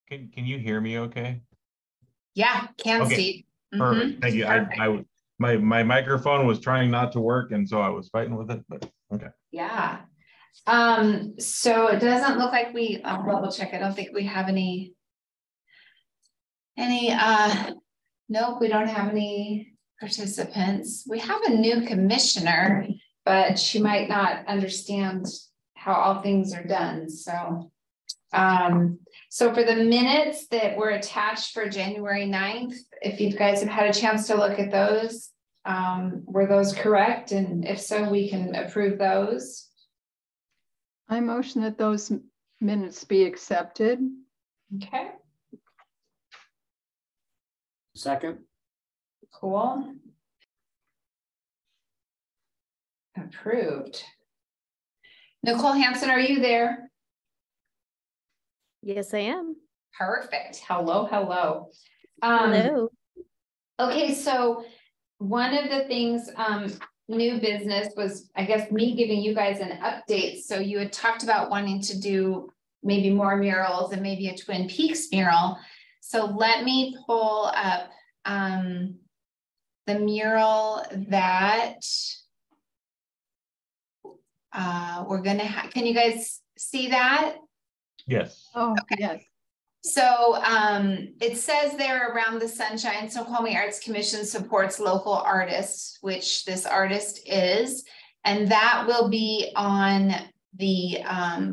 Can you hear me okay? Yeah, can Okay, Steve. perfect. Thank you. Perfect. My microphone was trying not to work, and so I was fighting with it, but okay. Yeah. So it doesn't look like I'll double check. I don't think we have nope, we don't have any participants. We have a new commissioner, but she might not understand how all things are done. So for the minutes that were attached for January 9th, if you guys have had a chance to look at those, were those correct? And if so, we can approve those. I motion that those minutes be accepted. Okay. Second. Cool. Approved. Nicole Hansen, are you there? Yes, I am. Perfect. Hello. Hello. Okay, so one of the things, new business was, I guess, me giving you guys an update. So you had talked about wanting to do maybe more murals and maybe a Twin Peaks mural. So let me pull up the mural that we're gonna have. Can you guys see that? Yes. Oh, okay. Yes. So it says there, around the sunshine, Snoqualmie Arts Commission supports local artists, which this artist is, and that will be on the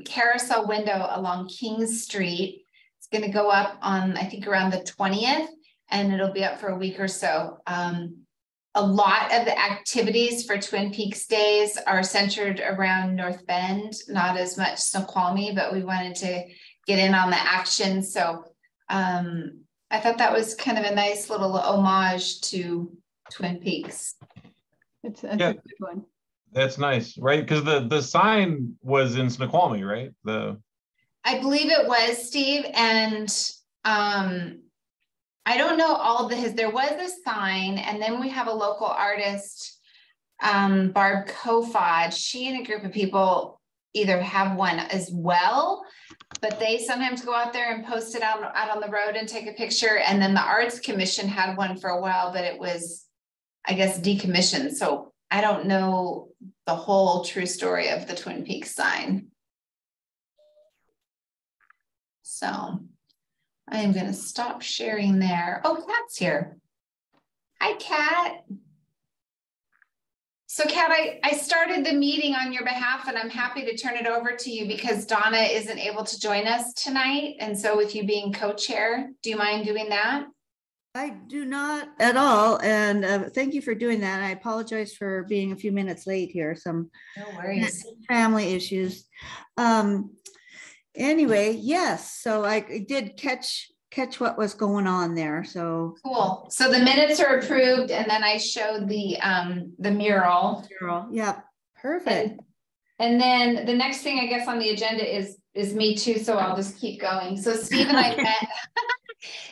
carousel window along King Street. It's going to go up on, I think, around the 20th, and it'll be up for a week or so. A lot of the activities for Twin Peaks Days are centered around North Bend, not as much Snoqualmie, but we wanted to get in on the action. So I thought that was kind of a nice little homage to Twin Peaks. It's a good one. That's nice, right? Because the sign was in Snoqualmie, right? I believe it was, Steve, and I don't know all of there was a sign, and then we have a local artist, Barb Kofod. She and a group of people either have one as well, but they sometimes go out there and post it out on the road and take a picture. And then the Arts Commission had one for a while, but it was, I guess, decommissioned. So I don't know the whole true story of the Twin Peaks sign. So I am going to stop sharing there. Oh, Kat's here. Hi, Kat. So Kat, I started the meeting on your behalf, and I'm happy to turn it over to you because Donna isn't able to join us tonight. And so with you being co-chair, do you mind doing that? I do not at all. And thank you for doing that. I apologize for being a few minutes late here. Some no worries. Family issues. Anyway, yes. So I did catch what was going on there. So cool. So the minutes are approved, and then I showed the mural. Yeah, perfect. And then the next thing I guess on the agenda is me too. So I'll just keep going. So Steve and I met.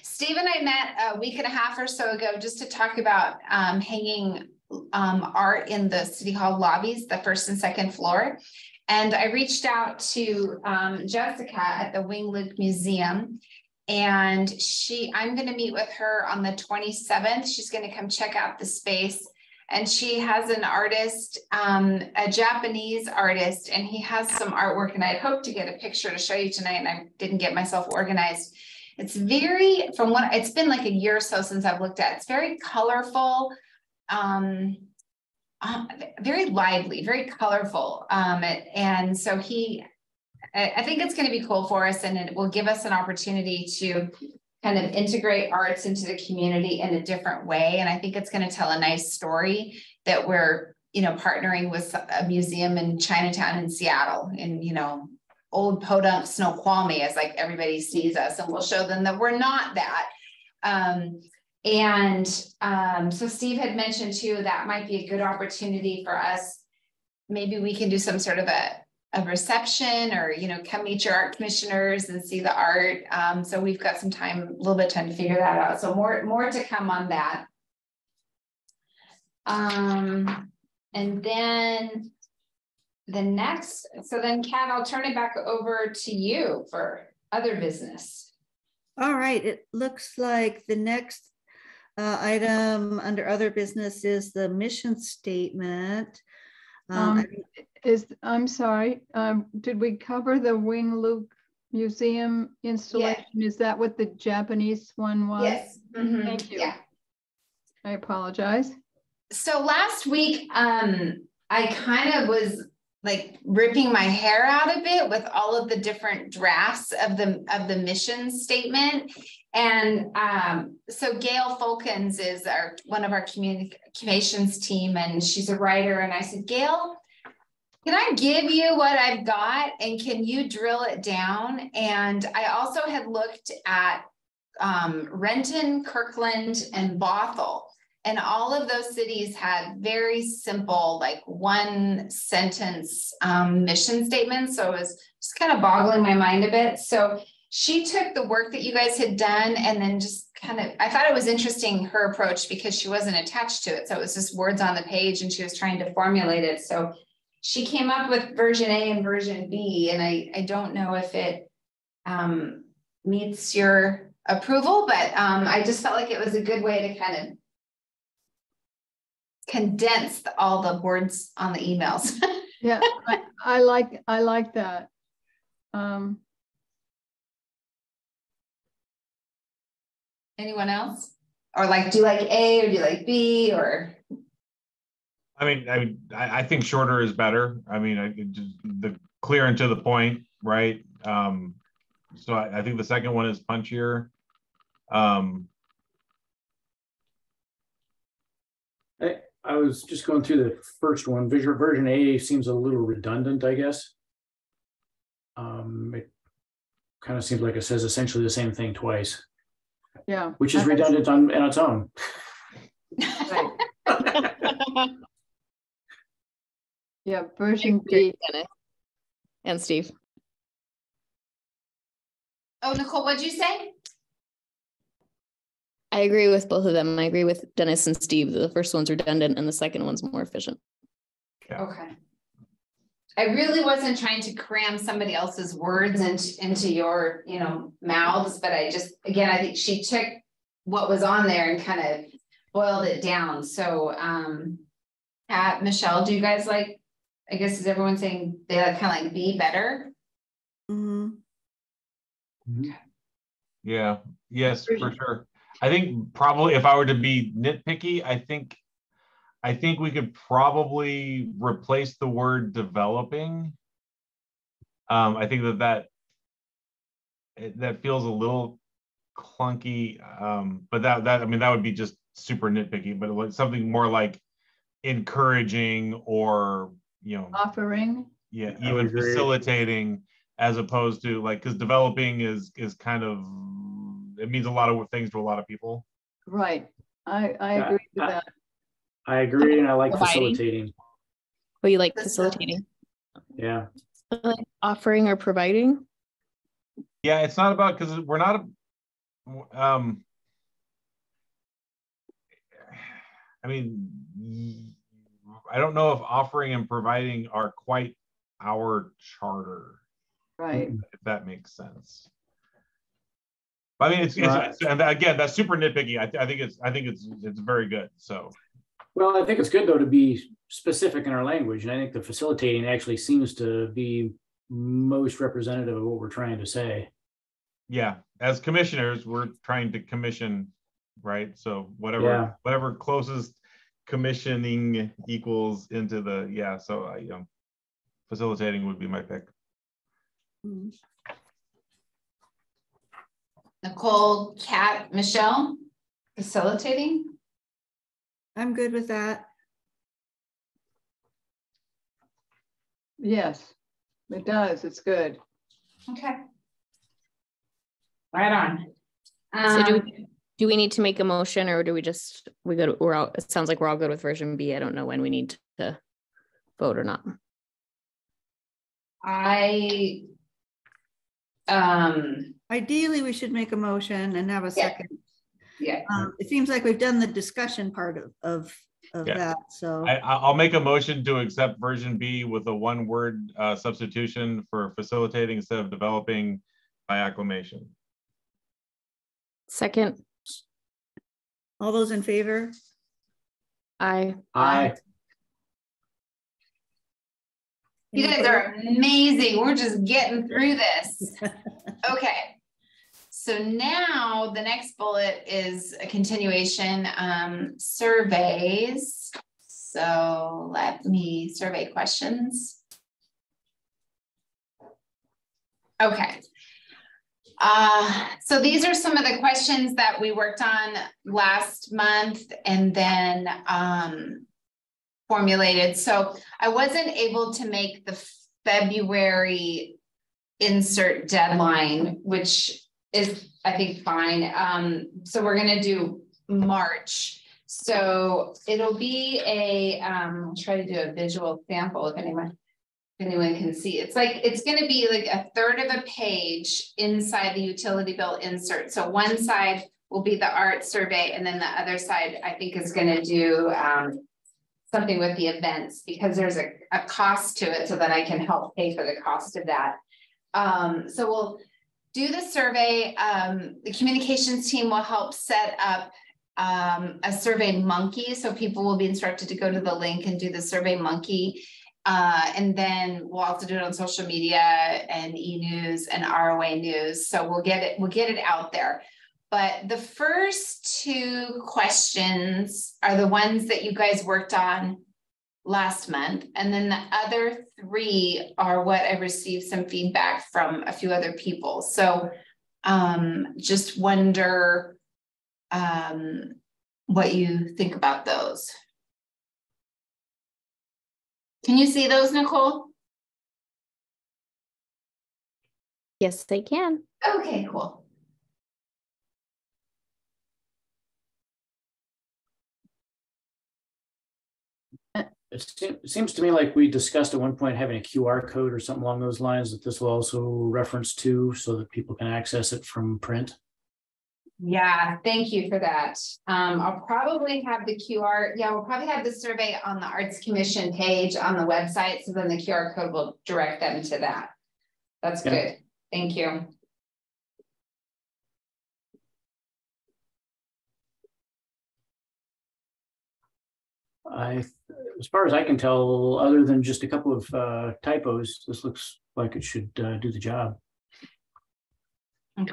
Steve and I met a week and a half or so ago just to talk about hanging art in the City Hall lobbies, the first and second floor. And I reached out to Jessica at the Wing Luke Museum. And I'm going to meet with her on the 27th. She's going to come check out the space. And she has an artist, a Japanese artist, and he has some artwork. And I'd hoped to get a picture to show you tonight, and I didn't get myself organized. It's very, it's been like a year or so since I've looked at it. It's very colorful, very lively, very colorful. And so I think it's going to be cool for us, and it will give us an opportunity to kind of integrate arts into the community in a different way. And I think it's going to tell a nice story that we're, partnering with a museum in Chinatown in Seattle, in, old podunk Snoqualmie, as like everybody sees us, and we'll show them that we're not that. So Steve had mentioned too, that might be a good opportunity for us. Maybe we can do some sort of a reception, or come meet your art commissioners and see the art. So we've got some time, a little bit of time to figure that out. So more to come on that. And then so then Kat, I'll turn it back over to you for other business. All right, it looks like the next item under other business is the mission statement. I'm sorry, did we cover the Wing Luke Museum installation? Is that what the Japanese one was? Yes. Mhm. Thank you. Yeah. I apologize. So last week, I kind of was like ripping my hair out a bit with all of the different drafts of the mission statement. And so Gail Folkens is one of our communications team, and she's a writer. And I said, Gail, can I give you what I've got, and can you drill it down? And I also had looked at Renton, Kirkland, and Bothell. And all of those cities had very simple, like one sentence mission statements. So it was just kind of boggling my mind a bit. So she took the work that you guys had done and then just kind of, I thought it was interesting, her approach, because she wasn't attached to it. So it was just words on the page and she was trying to formulate it. So she came up with version A and version B. And I don't know if it meets your approval, but I just felt like it was a good way to kind of condense all the words on the emails. Yeah, I like that. Anyone else? Or like, do you like A or do you like B or? I think shorter is better. I mean, just the clear and to the point, right? So I think the second one is punchier. I was just going through the first one. Version A seems a little redundant, I guess. It kind of seems like it says essentially the same thing twice. Yeah. Which is redundant on its own. Right. Yeah, version B. And Steve. Oh, Nicole, what'd you say? I agree with both of them. I agree with Dennis and Steve. The first one's redundant and the second one's more efficient. Yeah. Okay. I really wasn't trying to cram somebody else's words into your, mouths, but I think she took what was on there and kind of boiled it down. So, Michelle, do you guys like, I guess, is everyone saying they kind of like B better? Mm-hmm. Yeah, yes, for sure. I think probably if I were to be nitpicky, I think we could probably replace the word developing. I think that feels a little clunky, but that would be just super nitpicky, but like something more like encouraging or, Offering. Yeah, even facilitating, as opposed to like, because developing is kind of, it means a lot of things to a lot of people. Right. I agree with that. I agree, and I like Providing. facilitating. Oh, you like facilitating? Yeah. Like offering or providing? Yeah, it's not about, because we're not I don't know if offering and providing are quite our charter. Right. If that makes sense. But I mean, it's and again, that's super nitpicky. I think it's very good. So. Well, I think it's good though to be specific in our language, and I think the facilitating actually seems to be most representative of what we're trying to say. Yeah, as commissioners, we're trying to commission, right? So whatever closest commissioning equals into the So facilitating would be my pick. Nicole, Kat, Michelle, facilitating. I'm good with that. Yes, it does. It's good. Okay. Right on. So do we need to make a motion, or do we just it sounds like we're all good with version B. I don't know when we need to vote or not. Ideally, we should make a motion and have a second. Yeah. It seems like we've done the discussion part of that. So I'll make a motion to accept version B with a one-word substitution for facilitating instead of developing by acclamation. Second. All those in favor? Aye. Aye. You Any guys are amazing. We're just getting through this. Okay. So now the next bullet is a continuation, surveys. So let me survey questions. Okay. So these are some of the questions that we worked on last month and then formulated. So I wasn't able to make the February insert deadline, which is, I think, fine. So we're going to do March. So it'll be a, I'll try to do a visual sample if anyone can see. It's going to be like a third of a page inside the utility bill insert. So one side will be the art survey, and then the other side I think is going to do something with the events, because there's a cost to it, so that I can help pay for the cost of that. So we'll do the survey. The communications team will help set up a Survey Monkey. So people will be instructed to go to the link and do the Survey Monkey. And then we'll also do it on social media and e-news and ROA news. So we'll get it out there. But the first two questions are the ones that you guys worked on last month. And then the other three are what I received some feedback from a few other people. So just wonder what you think about those. Can you see those, Nicole? Yes, they can. Okay, cool. It seems to me like we discussed at one point having a QR code or something along those lines that this will also reference to, so that people can access it from print. Yeah, thank you for that. I'll probably have the QR. Yeah, we'll probably have the survey on the Arts Commission page on the website. So then the QR code will direct them to that. That's good. Thank you. As far as I can tell, other than just a couple of typos, this looks like it should do the job. Okay.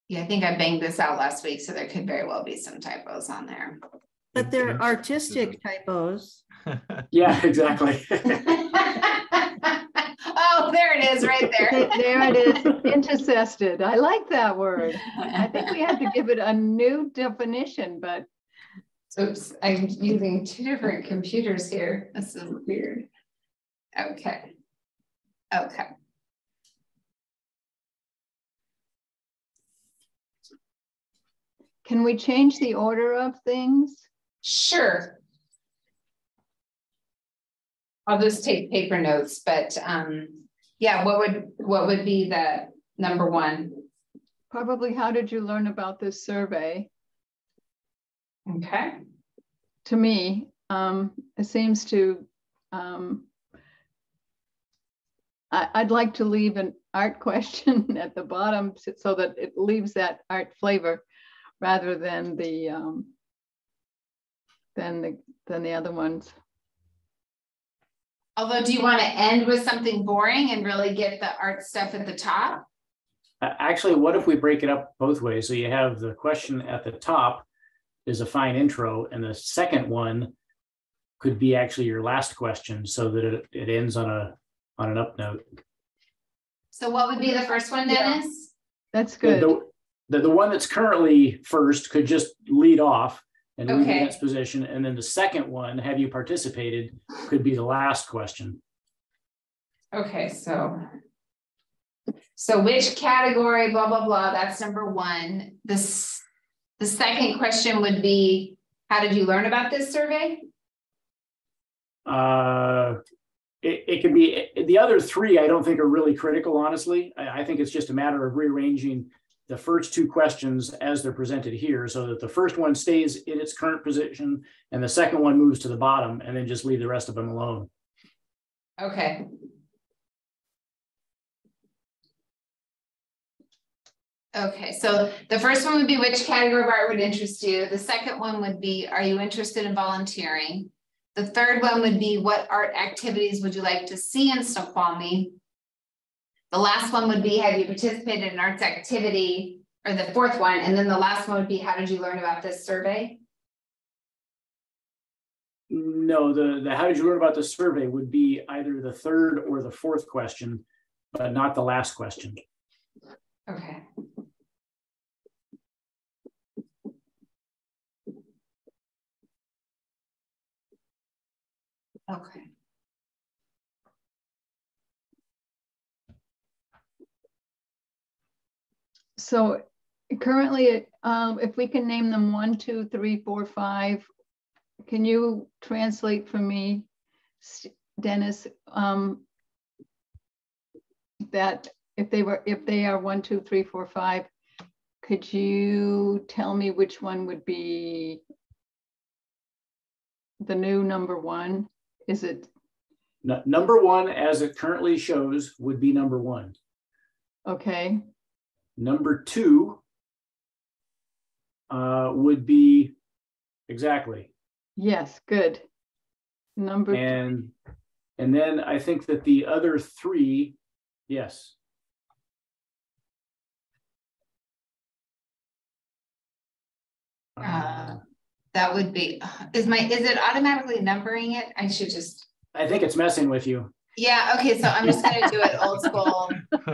Yeah, I think I banged this out last week, so there could very well be some typos on there. But they're artistic typos. Yeah, exactly. Oh, there it is, right there. There it is, intercested. I like that word. I think we have to give it a new definition, but. Oops, I'm using two different computers here. This is weird. Okay. Okay. Can we change the order of things? Sure. I'll just take paper notes, but yeah, what would be the number one? Probably, how did you learn about this survey? Okay. To me, it seems to, I'd like to leave an art question at the bottom so that it leaves that art flavor rather than the other ones. Although, do you want to end with something boring and really get the art stuff at the top? Actually, what if we break it up both ways? So you have the question at the top is a fine intro, and the second one could be actually your last question, so that it ends on an up note. So what would be the first one, Dennis? That's good. The one that's currently first could just lead off and leave Okay. in its position, and then the second one, have you participated, could be the last question. Okay, so which category, blah, blah, blah, that's number one. The second question would be, how did you learn about this survey? It can be, the other three I don't think are really critical, honestly. I think it's just a matter of rearranging the first two questions as they're presented here, so that the first one stays in its current position and the second one moves to the bottom, and then just leave the rest of them alone. Okay. Okay, so the first one would be which category of art would interest you? The second one would be, are you interested in volunteering? The third one would be, what art activities would you like to see in Snoqualmie? The last one would be, have you participated in an arts activity? Or the fourth one, and then the last one would be, how did you learn about this survey? No, the how did you learn about the survey would be either the third or the fourth question, but not the last question. Okay. Okay. So currently, if we can name them 1, 2, 3, 4, 5, can you translate for me, Dennis, that if they are 1, 2, 3, 4, 5, could you tell me which one would be the new number 1? Is it? Number 1, as it currently shows, would be number 1. Okay. Number 2 would be exactly. Yes, good. Number 3. And then I think that the other 3, yes. That would be, is it automatically numbering it? I should just. I think it's messing with you. Yeah, okay, so I'm just gonna do it old school.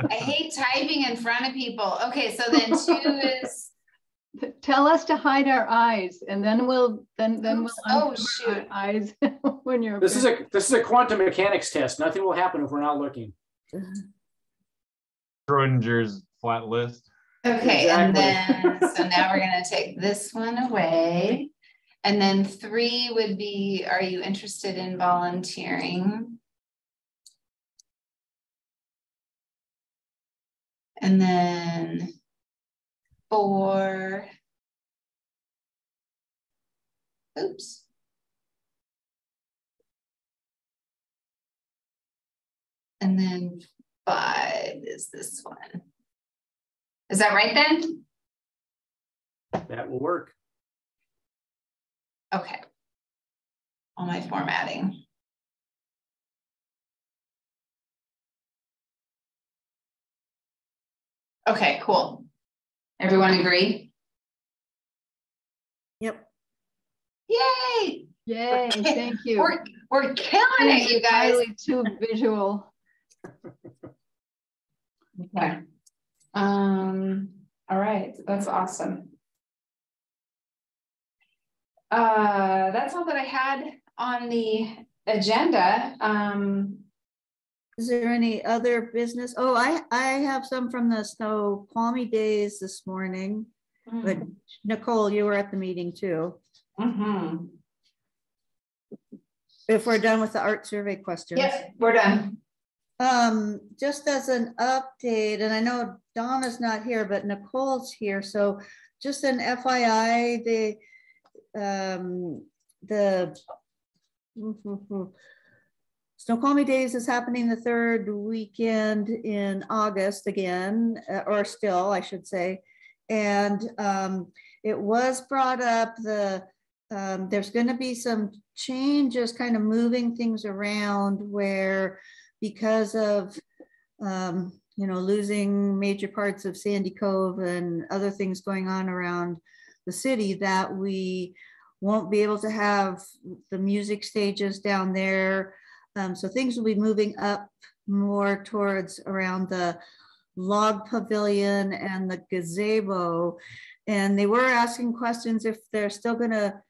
I hate typing in front of people. Okay, so then 2 is. Tell us to hide our eyes, and then we'll we'll oh shoot our eyes when you're. This is a quantum mechanics test. Nothing will happen if we're not looking. Schrodinger's flat list. Okay, Exactly. and then so now we're gonna take this one away. And then 3 would be, are you interested in volunteering? And then 4, oops. And then 5 is this one. Is that right then? That will work. Okay. All my formatting. Okay, cool. Everyone agree? Yep. Yay! Yay! Thank you. We're killing it, you guys. Entirely too visual. Okay. All right, that's awesome. That's all that I had on the agenda. Is there any other business? Oh, I have some from the Snoqualmie days this morning, but Nicole, you were at the meeting too. Mm-hmm. If we're done with the art survey questions. Yep, we're done. Just as an update, and I know Donna's not here, but Nicole's here. So just an FYI, the Snoqualmie Days is happening the 3rd weekend in August again, or still, I should say. And it was brought up, there's going to be some changes, kind of moving things around where, because of losing major parts of Sandy Cove and other things going on around the city, that we won't be able to have the music stages down there. So things will be moving up more towards around the log pavilion and the gazebo. And they were asking questions if they're still gonna,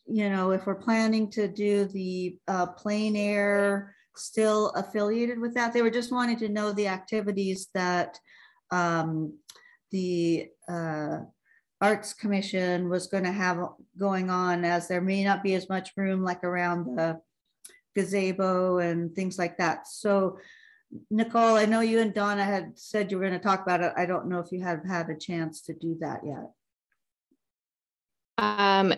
if we're planning to do the plein air still affiliated with that. They were just wanting to know the activities that the Arts Commission was going to have going on, as there may not be as much room like around the gazebo and things like that. So Nicole, I know you and Donna had said you were going to talk about it. I don't know if you have had a chance to do that yet.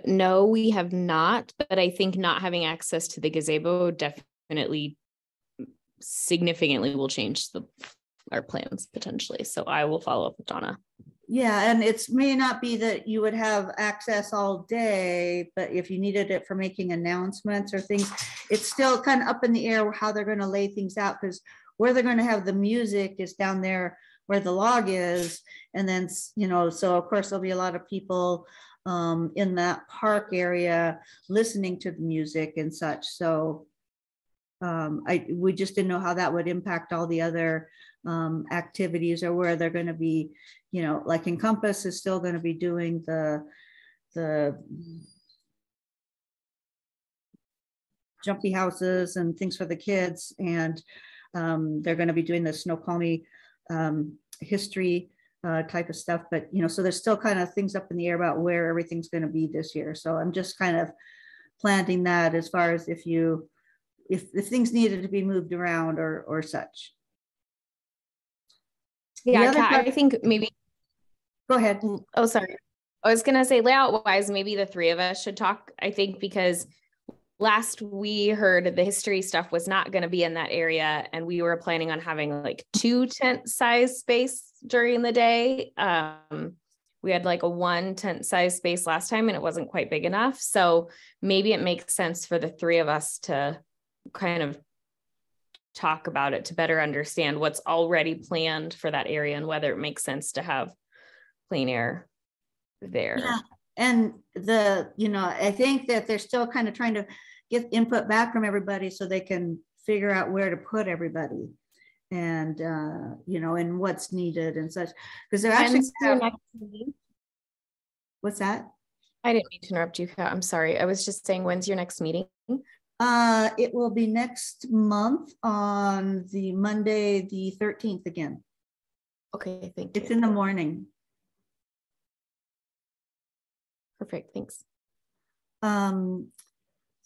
No, we have not, but I think not having access to the gazebo definitely significantly will change our plans potentially. So I will follow up with Donna. Yeah, and it may not be that you would have access all day, but if you needed it for making announcements or things, it's still kind of up in the air how they're going to lay things out, because where they're going to have the music is down there where the log is. And then, you know, so of course there'll be a lot of people in that park area listening to the music and such. So we just didn't know how that would impact all the other activities, or where they're going to be, you know, like Encompass is still going to be doing the jumpy houses and things for the kids, and they're going to be doing the Snoqualmie history type of stuff. But you know, so there's still kind of things up in the air about where everything's going to be this year. So I'm just kind of planting that as far as if things needed to be moved around or such. Yeah, Kat, I think maybe. Go ahead. Oh, sorry. I was going to say layout wise, maybe the three of us should talk, I think, because last we heard the history stuff was not going to be in that area. And we were planning on having like 2 tent size space during the day. We had like a 1 tent size space last time and it wasn't quite big enough. So maybe it makes sense for the 3 of us to kind of talk about it to better understand what's already planned for that area and whether it makes sense to have clean air there. Yeah. And you know, I think that they're still kind of trying to get input back from everybody so they can figure out where to put everybody and, you know, and what's needed and such. Because they're actually, what's that? I didn't mean to interrupt you, Kat. I'm sorry. I was just saying, when's your next meeting? It will be next month on the Monday, the 13th again. Okay, thank you. It's in the morning. Perfect, thanks.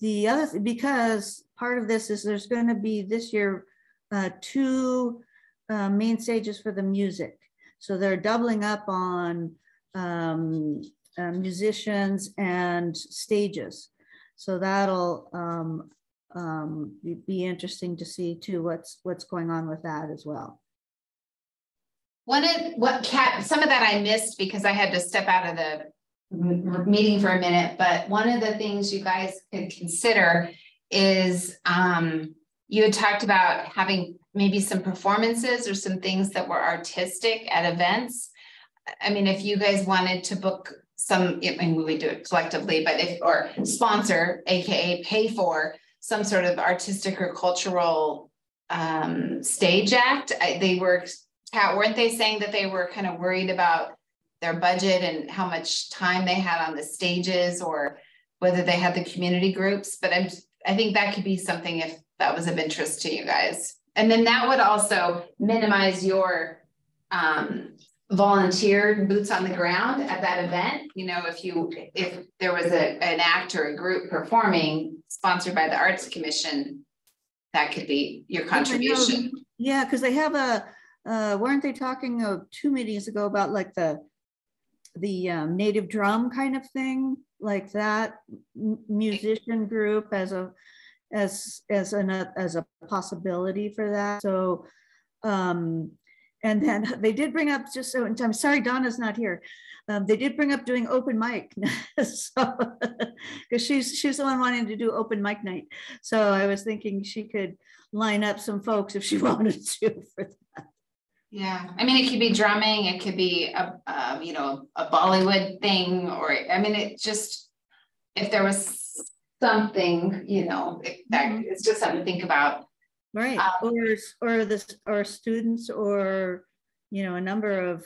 The other, because part of this is there's going to be this year 2 main stages for the music. So they're doubling up on musicians and stages. So that'll be interesting to see too what's going on with that as well. Some of that I missed because I had to step out of the meeting for a minute, but one of the things you guys could consider is you had talked about having maybe some performances or some things that were artistic at events. I mean, if you guys wanted to book some, I mean, we do it collectively, but or sponsor, AKA pay for some sort of artistic or cultural stage act. Weren't they saying that they were kind of worried about their budget and how much time they had on the stages, or whether they had the community groups? But I think that could be something if that was of interest to you guys. And then that would also minimize your volunteer boots on the ground at that event. You know, if there was an act or a group performing sponsored by the Arts Commission, that could be your contribution. Yeah, because they have weren't they talking 2 meetings ago about like the native drum kind of thing, like that musician group as a possibility for that. So and then they did bring up, just so I'm sorry Donna's not here, they did bring up doing open mic. So because she's the one wanting to do open mic night, so I was thinking she could line up some folks if she wanted to for that. Yeah, I mean, it could be drumming, it could be a Bollywood thing, or I mean, it just, if there was something, you know, it's just something to think about. Right, or students, or you know, a number of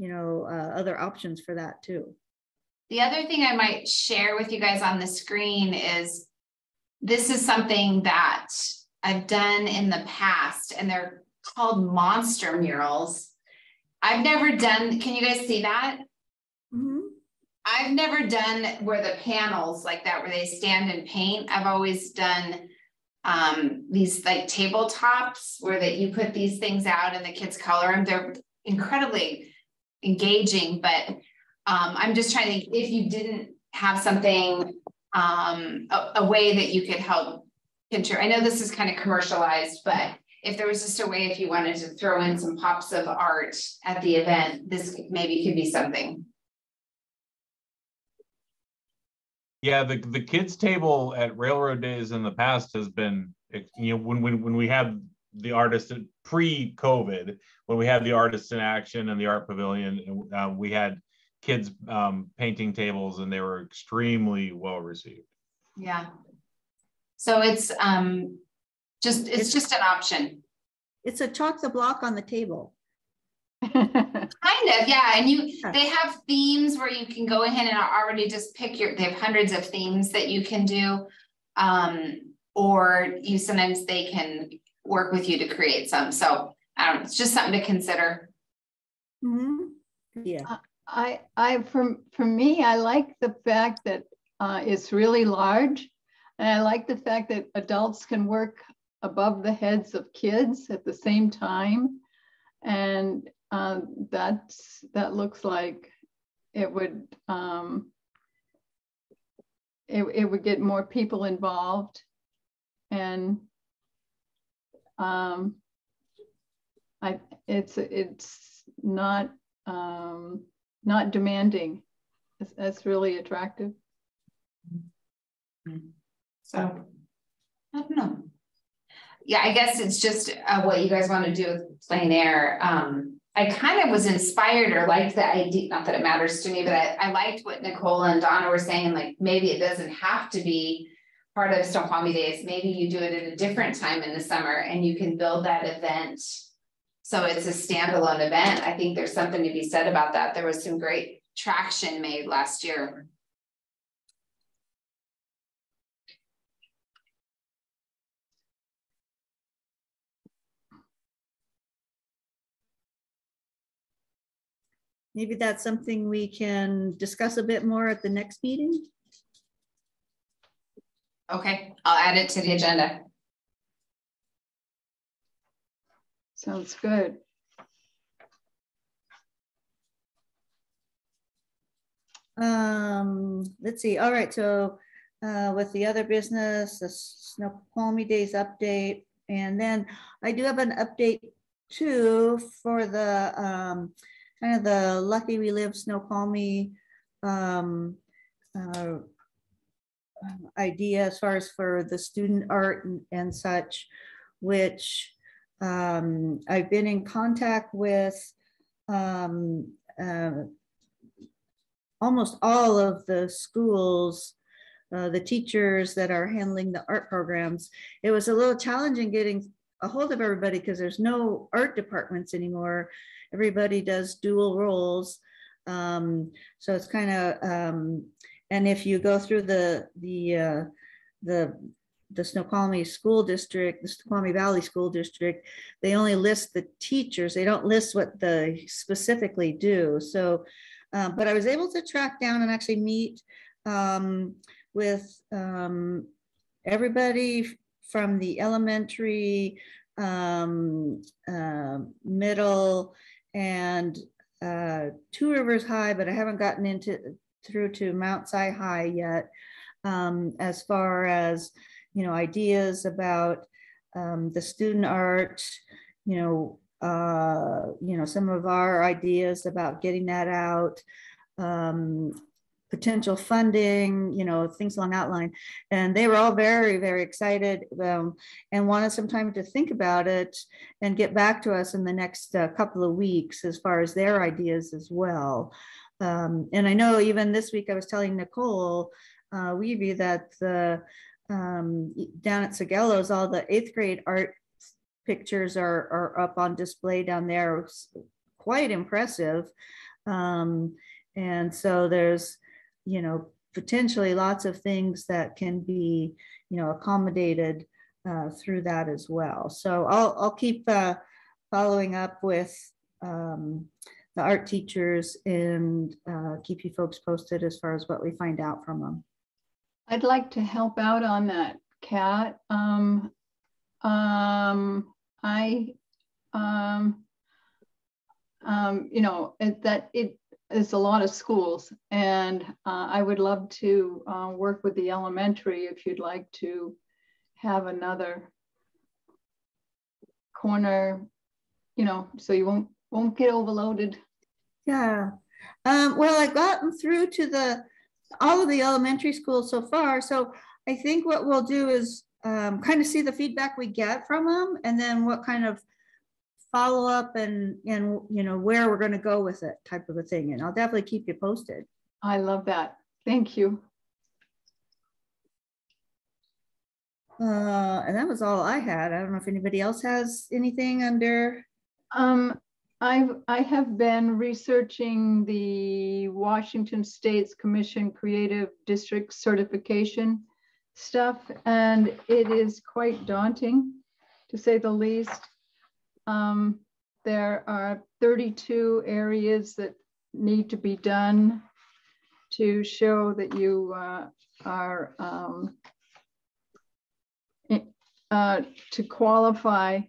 other options for that too. The other thing I might share with you guys on the screen is this is something that I've done in the past, and they're called monster murals. I've never done, can you guys see that? Mm-hmm. I've never done where the panels like that, where they stand and paint. I've always done these like tabletops where that you put these things out and the kids color them. They're incredibly engaging, but I'm just trying to think, if you didn't have something, a way that you could help picture. I know this is kind of commercialized, but if there was just a way, if you wanted to throw in some pops of art at the event, this maybe could be something. Yeah, the kids table at Railroad Days in the past has been, you know, when we had the artists pre-COVID, when we had the artists in action and the art pavilion, we had kids painting tables, and they were extremely well received. Yeah. So it's just an option. It's a chalk the block on the table. Kind of, yeah. And they have themes where you can go ahead and already just pick they have hundreds of themes that you can do. Or sometimes they can work with you to create some. So I don't know, it's just something to consider. Mm-hmm. Yeah. For me, I like the fact that it's really large. And I like the fact that adults can work above the heads of kids at the same time. And that looks like it would it would get more people involved, and it's not demanding. That's really attractive. So I don't know. Yeah, I guess it's just what you guys want to do with plein air. I kind of was inspired or liked the idea, not that it matters to me, but I liked what Nicole and Donna were saying, like maybe it doesn't have to be part of Snoqualmie Days. Maybe you do it at a different time in the summer and you can build that event so it's a standalone event. I think there's something to be said about that. There was some great traction made last year. Maybe that's something we can discuss a bit more at the next meeting. Okay, I'll add it to the agenda. Sounds good. Let's see. All right. So with the other business, the Snoqualmie Days update, and then I do have an update too for the kind of the Lucky We Live Snoqualmie idea as far as for the student art and such, which I've been in contact with almost all of the schools, the teachers that are handling the art programs. It was a little challenging getting a hold of everybody because there's no art departments anymore. Everybody does dual roles. So it's kind of, and if you go through the Snoqualmie School District, the Snoqualmie Valley School District, they only list the teachers. They don't list what they specifically do. So, but I was able to track down and actually meet with everybody from the elementary, middle, and Two Rivers High, but I haven't gotten through to Mount Si High yet, as far as, you know, ideas about the student art, some of our ideas about getting that out, potential funding, things along that line. And they were all very, very excited and wanted some time to think about it and get back to us in the next couple of weeks as far as their ideas as well. And I know even this week I was telling Nicole Weeby that down at Sagello's, all the 8th grade art pictures are up on display down there. It's quite impressive. And so there's, potentially lots of things that can be, accommodated through that as well. So I'll keep following up with the art teachers and keep you folks posted as far as what we find out from them. I'd like to help out on that, Kat. It's a lot of schools, and I would love to work with the elementary if you'd like to have another corner, you know, so you won't get overloaded. Yeah. Well, I've gotten through to all of the elementary schools so far. So I think what we'll do is kind of see the feedback we get from them, and then what kind of follow up and you know, where we're going to go with it type of a thing. And I'll definitely keep you posted. I love that. Thank you. And that was all I had. I don't know if anybody else has anything under. I have been researching the Washington State's Commission Creative District certification stuff, and it is quite daunting, to say the least. There are 32 areas that need to be done to show that you are to qualify.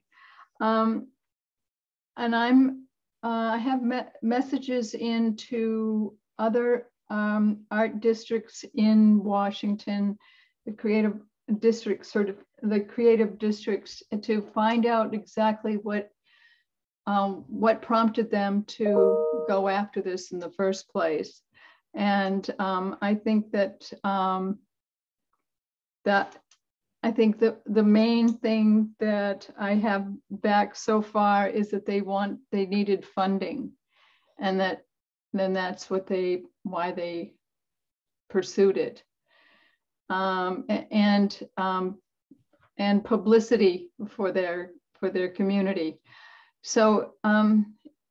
And I have messages into other art districts in Washington, the creative districts to find out exactly what prompted them to go after this in the first place. And I think that I think the main thing that I have back so far is that they needed funding, and that's why they pursued it, and publicity for their community. So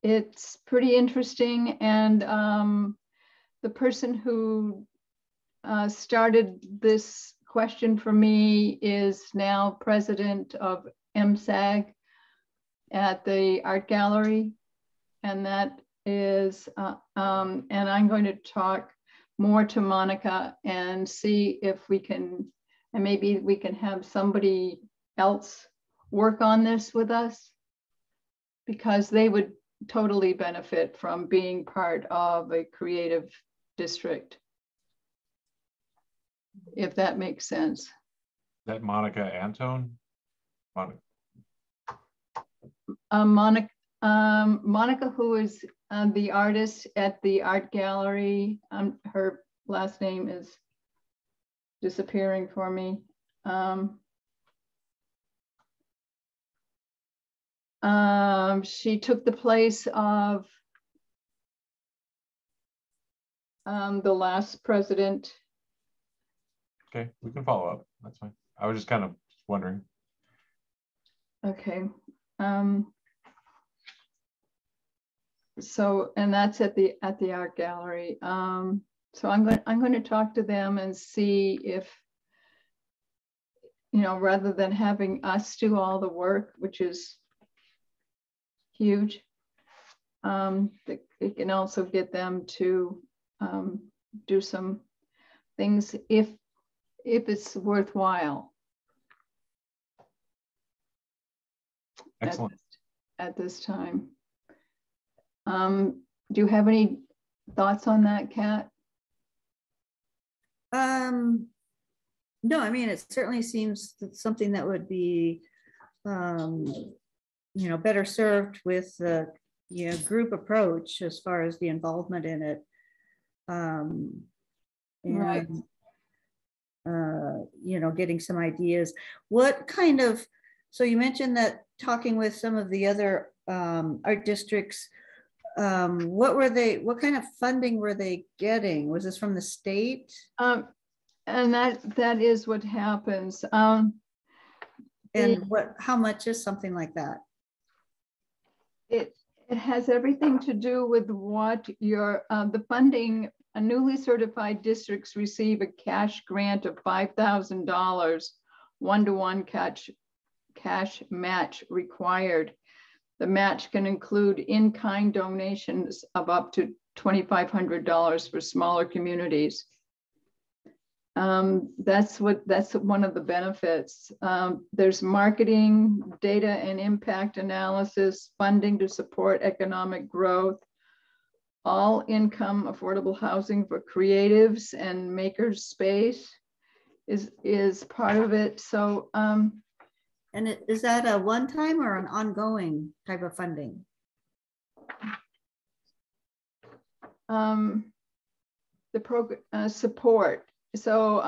it's pretty interesting, and the person who started this question for me is now president of MSAG at the art gallery, and that is and I'm going to talk more to Monica and see if we can, and maybe we can have somebody else work on this with us, because they would totally benefit from being part of a creative district, if that makes sense. Is that Monica Antone? Monica, who is the artist at the art gallery. Her last name is disappearing for me. She took the place of the last president. Okay, we can follow up. That's fine. I was just kind of wondering. Okay. So, and that's at the art gallery. So I'm going to talk to them and see if, you know, rather than having us do all the work, which is huge, it can also get them to do some things if it's worthwhile. Excellent. At this time. Do you have any thoughts on that, Kat? No, I mean, it certainly seems that something that would be, you know, better served with the, you know, group approach as far as the involvement in it. And, right. You know, getting some ideas. What kind of, so you mentioned that talking with some of the other art districts, what kind of funding were they getting? Was this from the state? And that is what happens. And how much is something like that? It has everything to do with what your the funding. Newly certified districts receive a cash grant of $5,000, one-to-one cash match required. The match can include in-kind donations of up to $2,500 for smaller communities. That's one of the benefits. There's marketing, data and impact analysis, funding to support economic growth, all income affordable housing for creatives and makers space is part of it. So And is that a one-time or an ongoing type of funding? The program support. So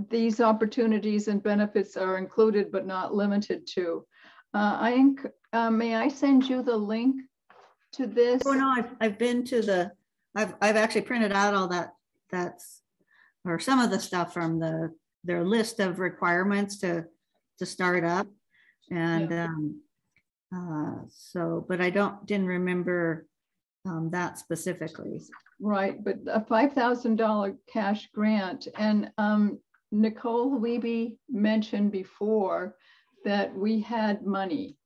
these opportunities and benefits are included but not limited to. May I send you the link to this? Oh no, I've been to the, I've actually printed out all that's or some of the stuff from their list of requirements to start up, and so, but I didn't remember that specifically. Right, but a $5,000 cash grant, and Nicole Leby mentioned before that we had money,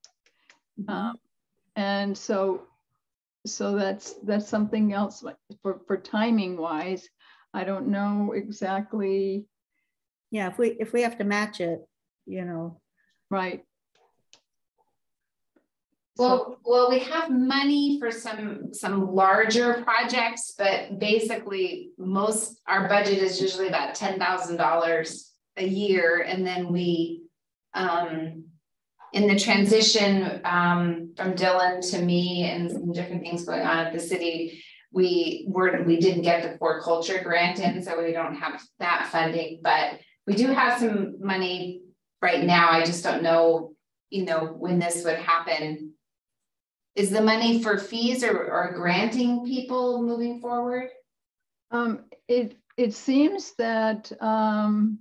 and so that's something else for timing wise. I don't know exactly. Yeah, if we have to match it, you know. Right. Well, we have money for some larger projects, but basically our budget is usually about $10,000 a year. And then we, in the transition from Dylan to me and some different things going on at the city, we didn't get the core culture grant in, so we don't have that funding, but we do have some money right now. I just don't know, when this would happen. Is the money for fees or granting people moving forward? It seems that, and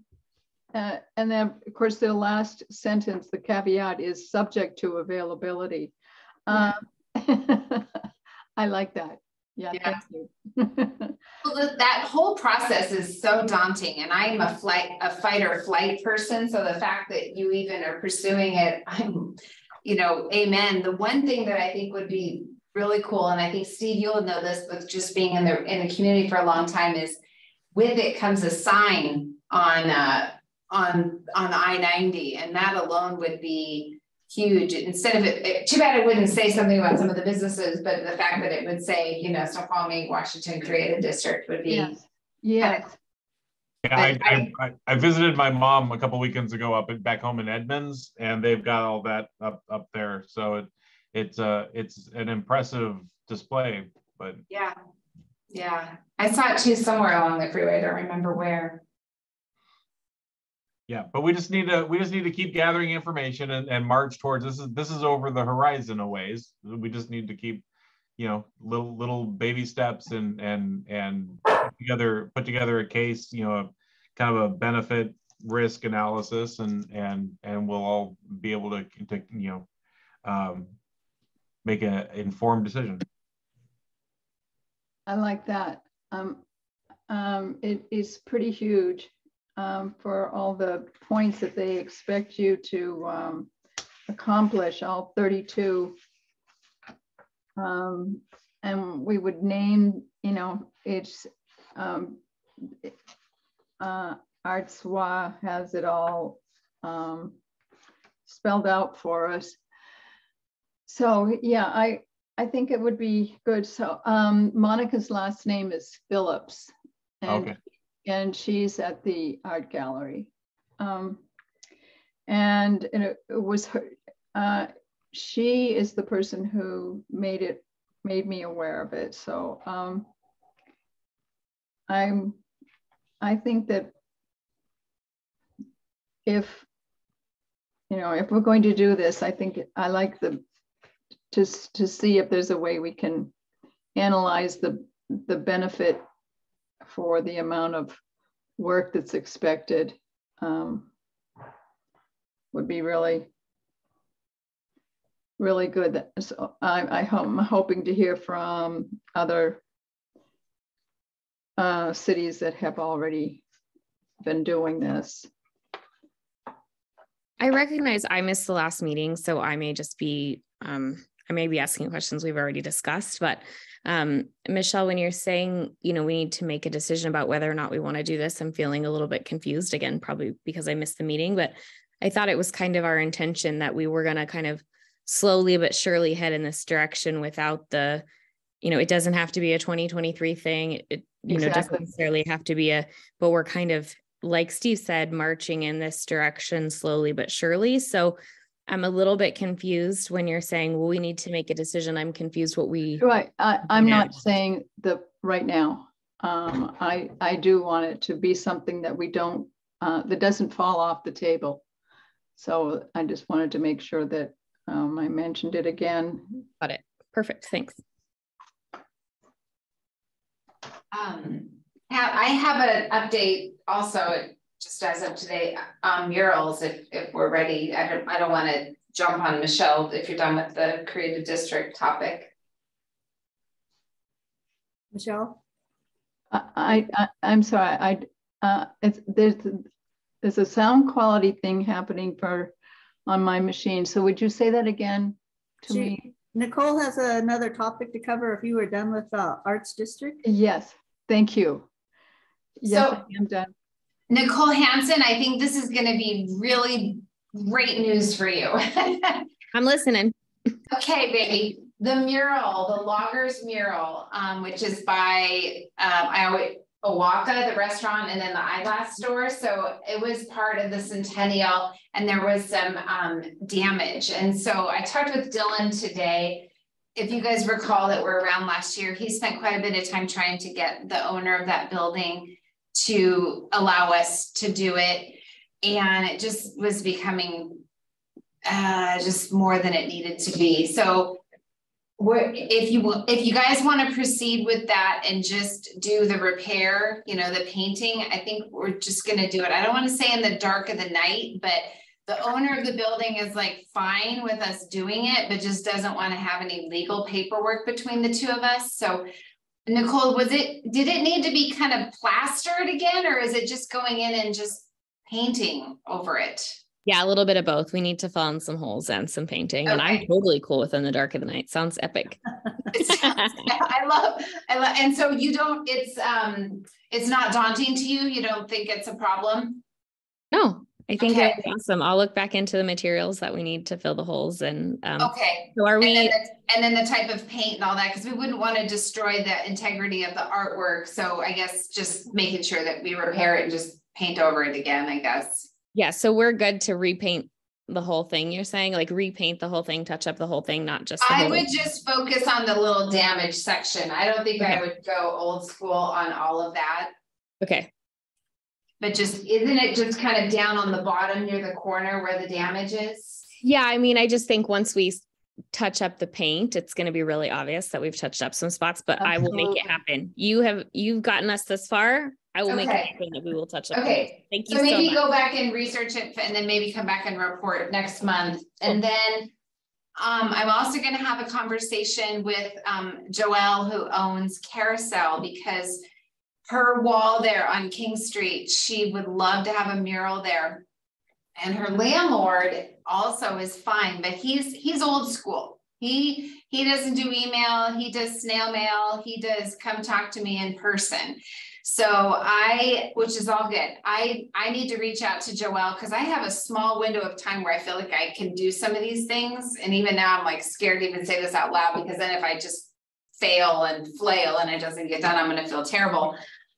then of course the last sentence, the caveat is subject to availability. I like that. Yeah. Thank you. Well, that whole process is so daunting, and I'm a fight or flight person. So the fact that you even are pursuing it, I'm, amen. The one thing that I think would be really cool, and I think Steve, you'll know this with just being in the community for a long time, is with it comes a sign on I-90, and that alone would be huge. Instead of it, too bad it wouldn't say something about some of the businesses, but the fact that it would say, Snoqualmie, Washington Creative District would be. Yes. Yeah, I visited my mom a couple weekends ago back home in Edmonds, and they've got all that up there. So it's an impressive display. But yeah, I saw it too somewhere along the freeway. I don't remember where. Yeah, but we just need to keep gathering information and march towards this is over the horizon a ways. We just need to keep, little baby steps and put together a case, kind of a benefit risk analysis, and we'll all be able to make an informed decision. I like that. It is pretty huge. For all the points that they expect you to accomplish, all 32. And we would name, it's Artswa has it all spelled out for us. So yeah, I think it would be good. So Monica's last name is Phillips. Okay. And she's at the art gallery. And it was her, she is the person who made me aware of it. So I think that if we're going to do this, I think I like to see if there's a way we can analyze the benefit for the amount of work that's expected. Would be really, really good. So I'm hoping to hear from other cities that have already been doing this. I recognize I missed the last meeting, so I may just be, I may be asking questions we've already discussed, but Michelle, when you're saying, we need to make a decision about whether or not we want to do this, I'm feeling a little bit confused again, probably because I missed the meeting, but I thought it was kind of our intention that we were going to kind of slowly but surely head in this direction without the, it doesn't have to be a 2023 thing. It Exactly. doesn't necessarily have to be but we're kind of like Steve said, marching in this direction slowly but surely. So I'm a little bit confused when you're saying, well, we need to make a decision. I'm confused what we. Right. I'm not saying that right now. I do want it to be something that we don't, that doesn't fall off the table. So I just wanted to make sure that I mentioned it again. Got it. Perfect. Thanks. I have an update also, just as of today, on murals, if we're ready. I don't want to jump on Michelle if you're done with the creative district topic. Michelle? I'm sorry. There's a sound quality thing happening on my machine. So would you say that again to me? Nicole has another topic to cover if you were done with the Arts District. Yes, thank you. Yes, So, I am done. Nicole Hansen, I think this is going to be really great news for you. I'm listening. Okay, baby. The mural, the Loggers mural, which is by Owaka, the restaurant, and then the eyeglass store. So it was part of the Centennial, and there was some damage. And so I talked with Dylan today. If you guys recall that we're around last year, he spent quite a bit of time trying to get the owner of that building to allow us to do it. And it just was becoming just more than it needed to be. So if you guys want to proceed with that and just do the repair, you know, the painting, I think we're just going to do it. I don't want to say in the dark of the night, but the owner of the building is like fine with us doing it, but just doesn't want to have any legal paperwork between the two of us. So Nicole, did it need to be kind of plastered again, or is it just going in and just painting over it? Yeah, a little bit of both. We need to fill in some holes and some painting. Okay. And I'm totally cool with In the Dark of the Night. Sounds epic. I love, and so you don't, it's not daunting to you? You don't think it's a problem? No, I think it's awesome. I'll look back into the materials that we need to fill the holes. And okay. So are we? And then the type of paint and all that, because we wouldn't want to destroy the integrity of the artwork. So I guess just making sure that we repair it and just paint over it again, I guess. Yeah, so we're good to repaint the whole thing. You're saying like repaint the whole thing, touch up the whole thing, not just. I would just focus on the little damage section. I don't think I would go old school on all of that. Okay. But isn't it just kind of down on the bottom near the corner where the damage is? Yeah, I mean, I just think once we touch up the paint, it's going to be really obvious that we've touched up some spots, but I will make it happen. You've gotten us this far. I will make it happen that we will touch up. Okay. Thank you so maybe much. Go back and research it and then maybe come back and report next month. And then I'm also going to have a conversation with Joelle, who owns Carousel, because her wall there on King Street, she would love to have a mural there. And her landlord also is fine, but he's old school. He doesn't do email, he does snail mail, he does come talk to me in person. So which is all good. I need to reach out to Joelle because I have a small window of time where I feel like I can do some of these things. And even now I'm like scared to even say this out loud, because then if I just fail and flail and it doesn't get done, I'm going to feel terrible.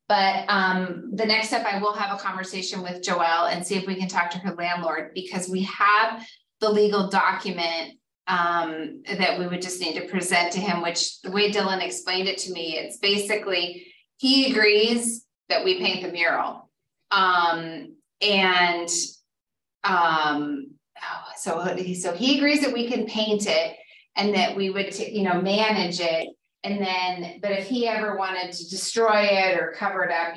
But the next step, I will have a conversation with Joelle and see if we can talk to her landlord, because we have the legal document that we would just need to present to him, which the way Dylan explained it to me, it's basically, he agrees that we paint the mural. So he agrees that we can paint it and that we would, manage it. And then, but if he ever wanted to destroy it or cover it up,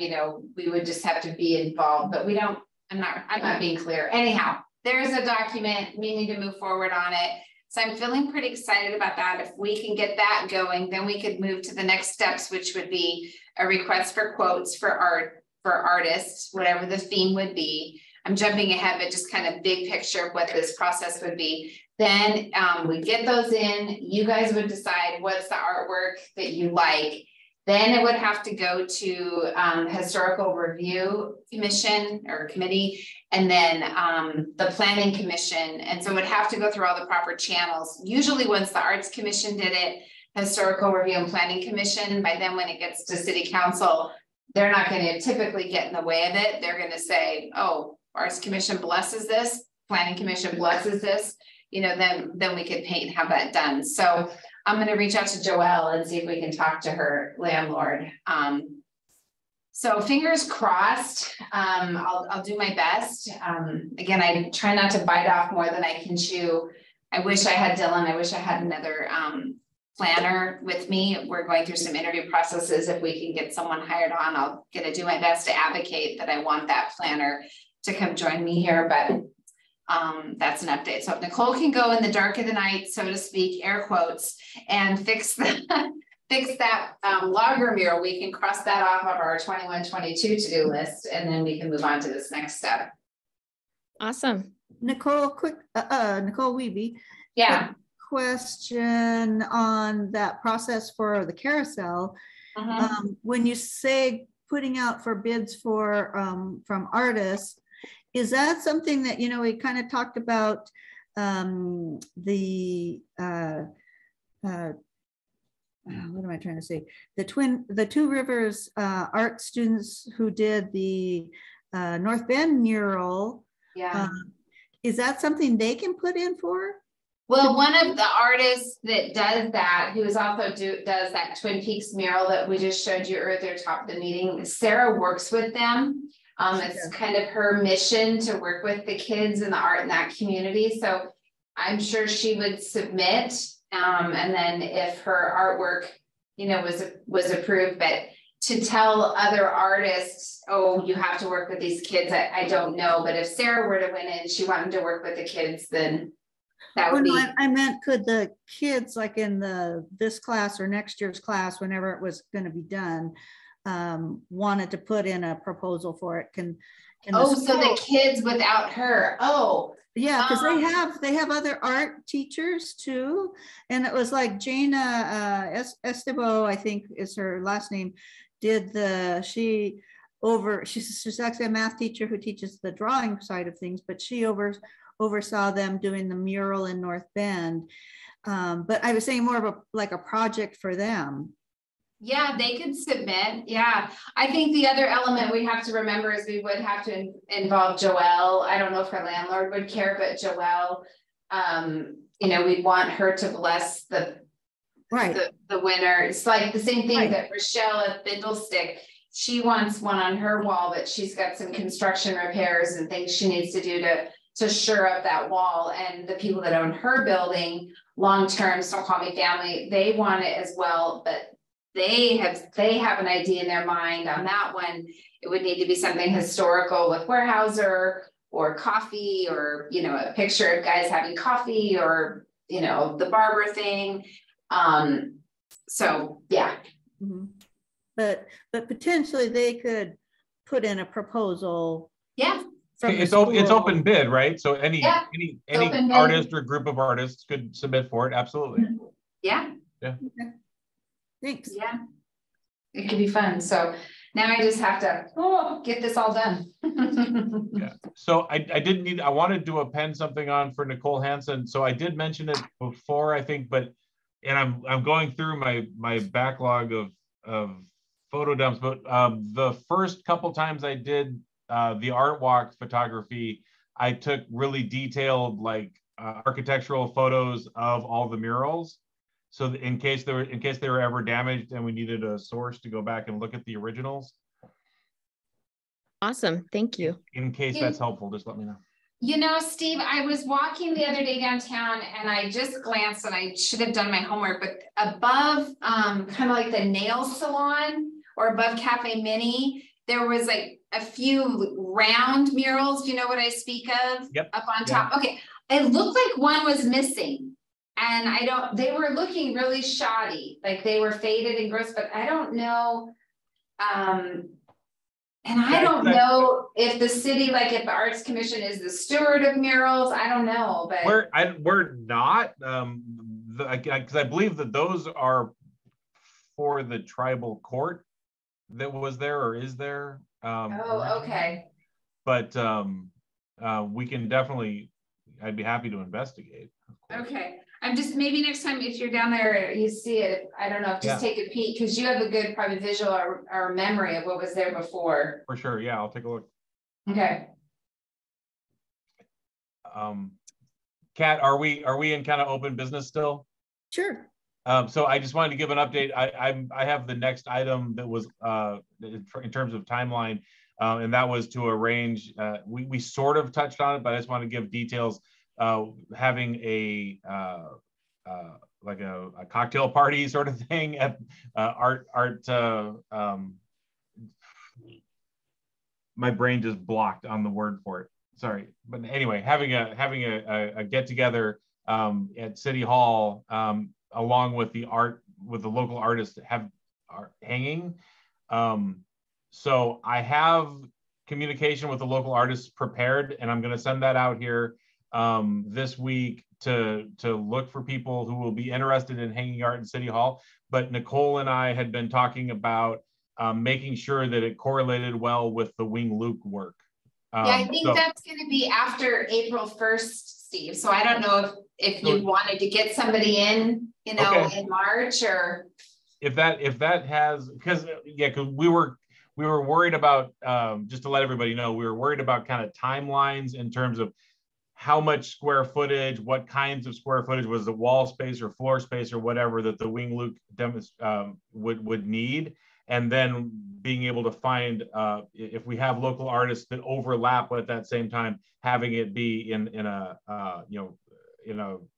we would just have to be involved, but I'm not being clear. Anyhow, there's a document, we need to move forward on it. So I'm feeling pretty excited about that. If we can get that going, then we could move to the next steps, which would be a request for quotes for artists, whatever the theme would be. I'm jumping ahead, but just kind of big picture of what this process would be. Then we get those in, you guys would decide what's the artwork that you like. Then it would have to go to Historical Review Commission or Committee, and then the Planning Commission. And so it would have to go through all the proper channels. Usually once the Arts Commission did it, Historical Review and Planning Commission, by then when it gets to City Council, they're not going to typically get in the way of it. They're going to say, oh, Arts Commission blesses this, Planning Commission blesses this, you know, then we could paint and have that done. So I'm going to reach out to Joelle and see if we can talk to her landlord. So fingers crossed. I'll do my best. Again, I try not to bite off more than I can chew. I wish I had Dylan. I wish I had another planner with me. We're going through some interview processes. If we can get someone hired on, I'm gonna do my best to advocate that I want that planner to come join me here, but that's an update. So if Nicole can go in the dark of the night, so to speak, air quotes, and fix that logger mural, we can cross that off of our 21-22 to-do list, and then we can move on to this next step. Awesome. Nicole, Nicole Wiebe. Yeah. Question on that process for the carousel. When you say putting out for bids for from artists, is that something that, you know, we kind of talked about the what am I trying to say? The Two Rivers art students who did the North Bend mural. Yeah. Is that something they can put in for? Well, one of the artists that does that, who is also does that Twin Peaks mural that we just showed you earlier top of the meeting, Sarah works with them. It's kind of her mission to work with the kids and the art in that community. So I'm sure she would submit, and then if her artwork, you know, was approved, but to tell other artists, oh, you have to work with these kids, I don't know. But if Sarah were to win it and she wanted to work with the kids, then that would be. I meant, could the kids, like in this class or next year's class, whenever it was going to be done, wanted to put in a proposal for it? So the kids without her. Oh, yeah, because they have other art teachers too, and it was like Jana Estebo, I think is her last name, did she's actually a math teacher who teaches the drawing side of things, but she oversaw them doing the mural in North Bend. But I was saying more of a project for them. Yeah, they could submit. Yeah, I think the other element we have to remember is we would have to involve Joelle. I don't know if her landlord would care, but Joelle, you know, we'd want her to bless the winner. It's like the same thing that Rochelle at Bindlestick, she wants one on her wall, but she's got some construction repairs and things she needs to do to shore up that wall. And the people that own her building, long-term Snoqualmie family, they want it as well, but they have an idea in their mind on that one. It would need to be something historical with Weyerhaeuser or coffee, or, you know, a picture of guys having coffee, or, you know, the barber thing. So yeah. Mm-hmm. But potentially they could put in a proposal. Yeah. It's open bid, right? So any artist or group of artists could submit for it. Absolutely. Yeah. Yeah. Okay. Thanks. Yeah. It could be fun. So now I just have to get this all done. Yeah. So I wanted to append something on for Nicole Hansen. So I did mention it before, I think, and I'm going through my backlog of photo dumps, but the first couple times I did the art walk photography, I took really detailed architectural photos of all the murals. So in case they were ever damaged and we needed a source to go back and look at the originals. Awesome, thank you. In case that's helpful, just let me know. You know, Steve, I was walking the other day downtown and I just glanced, and I should have done my homework, but above kind of like the nail salon or above Cafe Mini, there was like a few round murals. You know what I speak of? Yep. Up on top. Okay. It looked like one was missing. And they were looking really shoddy, like they were faded and gross, but I don't know. And I don't know if the city, like if the Arts Commission is the steward of murals, I don't know, but we're not, because I believe that those are for the tribal court that was there or is there. Okay. But we can definitely, I'd be happy to investigate. Okay. I'm just, maybe next time if you're down there, you see it, I don't know, just take a peek, because you have a good probably visual or memory of what was there before. For sure, yeah, I'll take a look. Okay. Kat, are we in kind of open business still? Sure. So I just wanted to give an update. I have the next item that was in terms of timeline, and that was to arrange. We sort of touched on it, but I just want to give details. Having a like a cocktail party sort of thing at art. My brain just blocked on the word for it. Sorry, but anyway, having a get together at City Hall. Along with the local artists have art hanging. So I have communication with the local artists prepared, and I'm going to send that out here this week to look for people who will be interested in hanging art in City Hall. But Nicole and I had been talking about making sure that it correlated well with the Wing Luke work. Yeah, I think that's going to be after April 1st, Steve. So I don't know if you wanted to get somebody in, you know, in March, or if that has, because we were worried about, just to let everybody know, we were worried about kind of timelines in terms of how much square footage, what kinds of square footage, was the wall space or floor space or whatever that the Wing Luke would need. And then being able to find, if we have local artists that overlap at that same time, having it be in a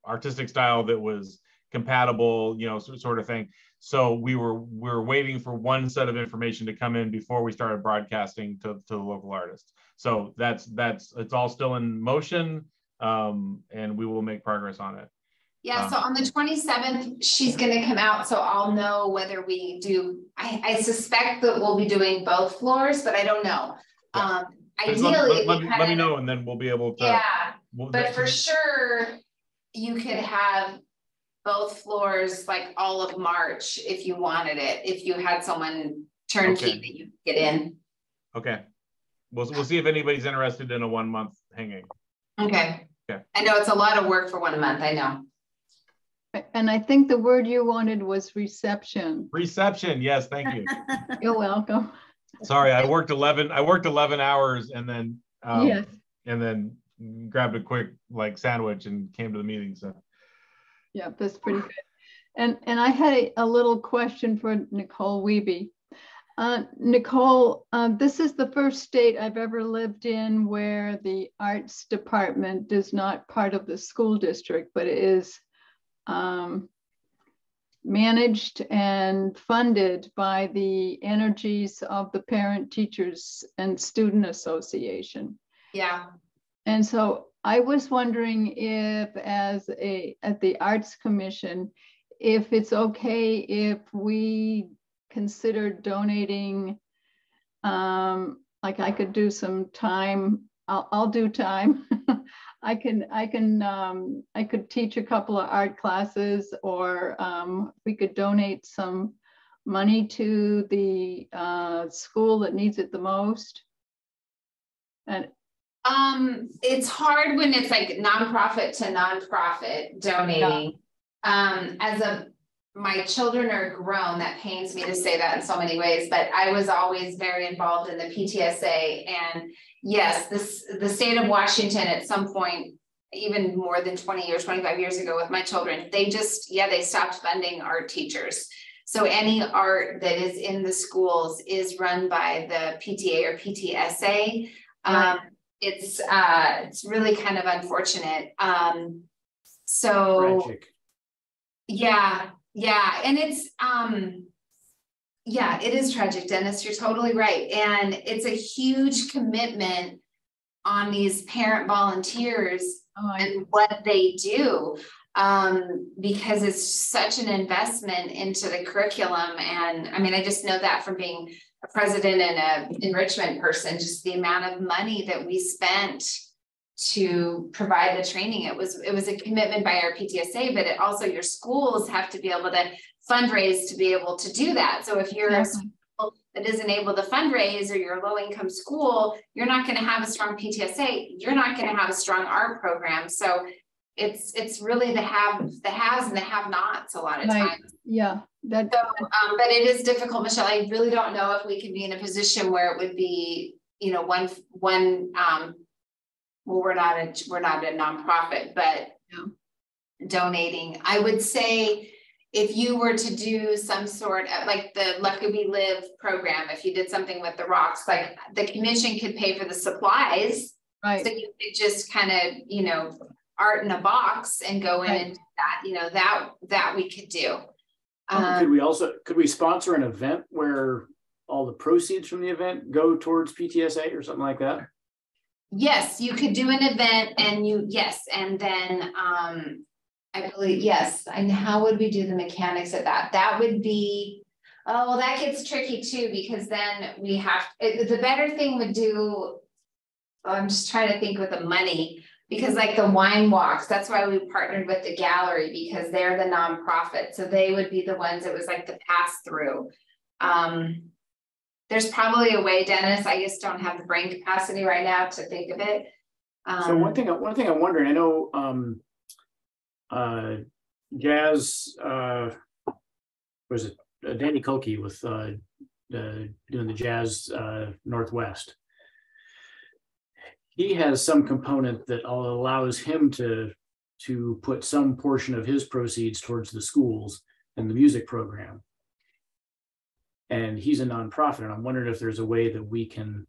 artistic style that was compatible, sort of thing. So we were waiting for one set of information to come in before we started broadcasting to the local artists. So it's all still in motion, and we will make progress on it. Yeah, so on the 27th, she's going to come out, so I'll know whether we do. I suspect that we'll be doing both floors, but I don't know. Yeah. Ideally, let me know, and then we'll be able to. Yeah, but for sure, you could have both floors like all of March if you wanted it. If you had someone turnkey that you could get in. Okay, we'll see if anybody's interested in a 1 month hanging. Okay. I know it's a lot of work for 1 month. I know. And I think the word you wanted was reception. Reception, yes, thank you. You're welcome. Sorry, I worked 11 hours and then yes. And then grabbed a quick sandwich and came to the meeting. So yeah, that's pretty good. And I had a little question for Nicole Wiebe. Nicole, this is the first state I've ever lived in where the arts department is not part of the school district, but it is managed and funded by the energies of the Parent Teachers and Student Association. Yeah. And so I was wondering if at the Arts Commission, if it's okay if we consider donating, I could do some time, I'll do time. I could teach a couple of art classes, or we could donate some money to the school that needs it the most. And it's hard when it's like nonprofit to nonprofit donating. Yeah. My children are grown, that pains me to say that in so many ways, but I was always very involved in the PTSA, and yes, the state of Washington at some point, even more than 20 years, 25 years ago with my children, they stopped funding art teachers. So any art that is in the schools is run by the PTA or PTSA. Right. It's really kind of unfortunate. So tragic. Yeah, and it's it is tragic, Dennis. You're totally right. And it's a huge commitment on these parent volunteers and what they do, because it's such an investment into the curriculum. And I mean, I just know that from being a president and an enrichment person, just the amount of money that we spent to provide the training. It was a commitment by our PTSA, but it also, your schools have to be able to fundraise to be able to do that. So if you're a school that isn't able to fundraise, or you're a low-income school, you're not going to have a strong PTSA. You're not going to have a strong art program. So it's really the haves and the have-nots a lot of Right. times. Yeah. That. So, but it is difficult, Michelle. I really don't know if we can be in a position where it would be, you know, one well, we're not a nonprofit, but donating. I would say if you were to do some sort of like the Lucky We Live program, if you did something with the rocks, like the commission could pay for the supplies. Right. So you could just kind of, you know, art in a box and go in and do that, you know, that we could do. Could we sponsor an event where all the proceeds from the event go towards PTSA or something like that? Yes, you could do an event and and then I believe, yes. And how would we do the mechanics of that? That would be, oh, well, that gets tricky too, because then we have, the better thing would do, I'm just trying to think with the money, because like the wine walks, that's why we partnered with the gallery, because they're the nonprofit. So they would be the ones that was like the pass through. There's probably a way, Dennis, I just don't have the brain capacity right now to think of it. So one thing I'm wondering, I know Jazz, was it Danny Kulke with doing the Jazz Northwest. He has some component that allows him to put some portion of his proceeds towards the schools and the music program. And he's a nonprofit, and I'm wondering if there's a way that we can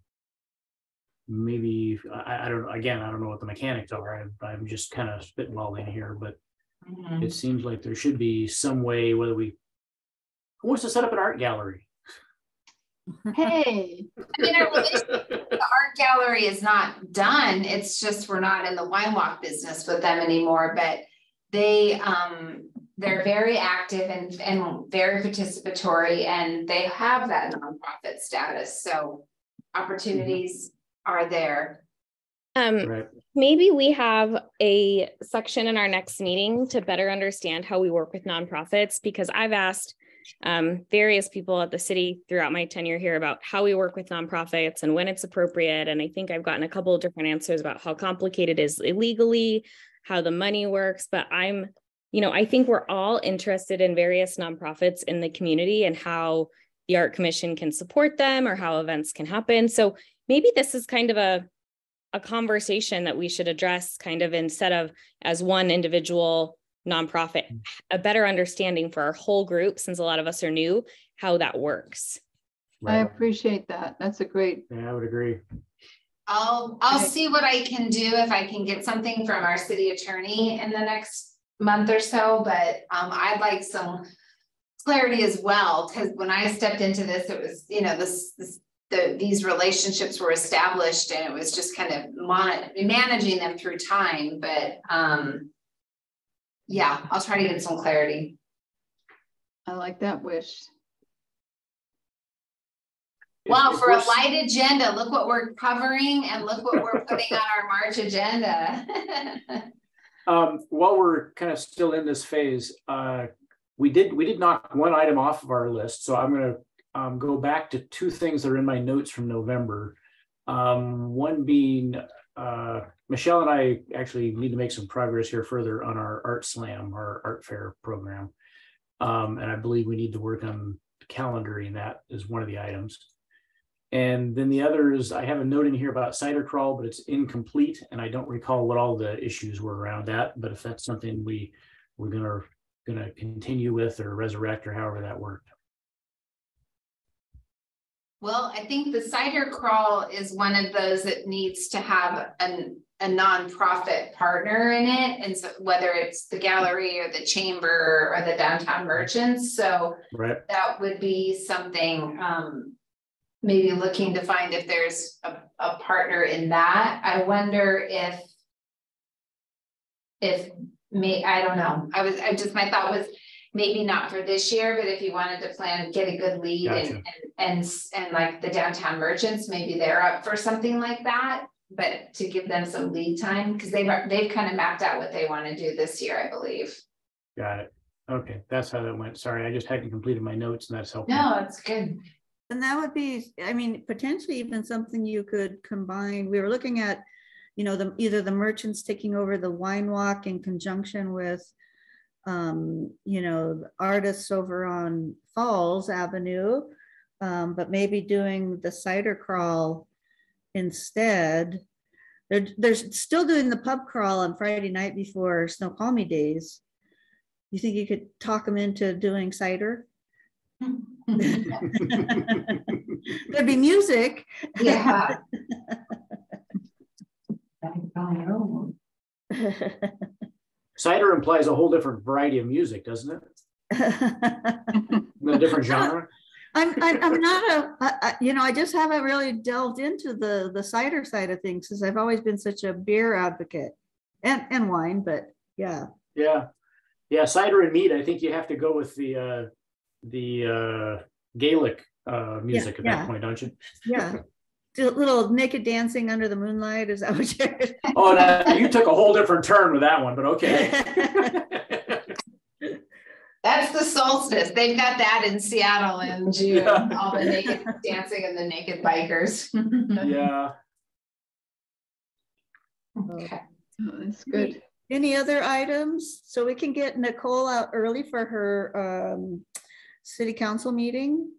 maybe, I don't know what the mechanics are. I'm just kind of spitballing here, but it seems like there should be some way, who wants to set up an art gallery? Hey. I mean, the art gallery is not done. It's just we're not in the wine walk business with them anymore, but they're very active and very participatory, and they have that nonprofit status. So opportunities are there. Right. Maybe we have a section in our next meeting to better understand how we work with nonprofits, because I've asked various people at the city throughout my tenure here about how we work with nonprofits and when it's appropriate. And I think I've gotten a couple of different answers about how complicated it is illegally, how the money works. But I think we're all interested in various nonprofits in the community and how the Art Commission can support them or how events can happen. So maybe this is kind of a conversation that we should address, kind of instead of as one individual nonprofit, a better understanding for our whole group, since a lot of us are new, how that works. I appreciate that. That's a great. Yeah, I would agree. I'll see what I can do, if I can get something from our city attorney in the next month or so, but I'd like some clarity as well, because when I stepped into this, it was, you know, these relationships were established, and it was just kind of managing them through time. But yeah, I'll try to get some clarity. I like that wish. Wow, for a light agenda, look what we're covering and look what we're putting on our March agenda. While we're kind of still in this phase, we did knock one item off of our list. So I'm going to go back to two things that are in my notes from November. One being, Michelle and I actually need to make some progress here further on our Art Slam, our art fair program. And I believe we need to work on calendaring that as one of the items. And then the other is, I have a note in here about cider crawl, but it's incomplete, and I don't recall what all the issues were around that. But if that's something we're gonna continue with or resurrect, or however that worked. Well, I think the cider crawl is one of those that needs to have a nonprofit partner in it, and so whether it's the gallery or the chamber or the downtown merchants. So that would be something. Maybe looking to find if there's a partner in that. I wonder if I don't know. My thought was maybe not for this year, but if you wanted to get a good lead. Gotcha. and like the downtown merchants, maybe they're up for something like that, but to give them some lead time, because they've kind of mapped out what they want to do this year, I believe. Got it. Okay, that's how that went. Sorry, I just hadn't completed my notes, and that's helpful. No, it's good. And that would be, I mean, potentially even something you could combine. We were looking at you know, either the merchants taking over the wine walk in conjunction with, you know, the artists over on Falls Avenue, but maybe doing the cider crawl instead. They're still doing the pub crawl on Friday night before Snoqualmie days. You think you could talk them into doing cider? There'd be music. Yeah. Cider implies a whole different variety of music, doesn't it? A different genre. I'm not you know, I just haven't really delved into the cider side of things because I've always been such a beer advocate and wine, but yeah. Yeah, cider and mead. I think you have to go with the Gaelic music at that point, don't you? Yeah. Do a little naked dancing under the moonlight. Is that what you're? Oh, no, you took a whole different turn with that one, but okay. That's the solstice. They've got that in Seattle in June. Yeah. All the naked dancing and the naked bikers. Yeah. Okay. Oh, that's good. Any other items? So we can get Nicole out early for her city council meeting.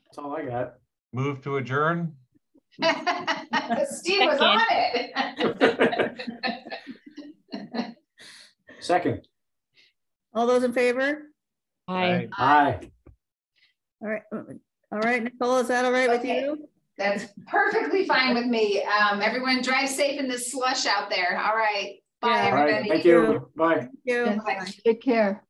That's all I got. Move to adjourn. Steve was on it. Second. All those in favor? Hi. Aye. All right, Nicole, is that all right with Okay. you? That's perfectly fine with me. Everyone drive safe in this slush out there. All right. Bye, Yeah. All right. everybody. Thank you. Bye. Thank you. Yes, take care.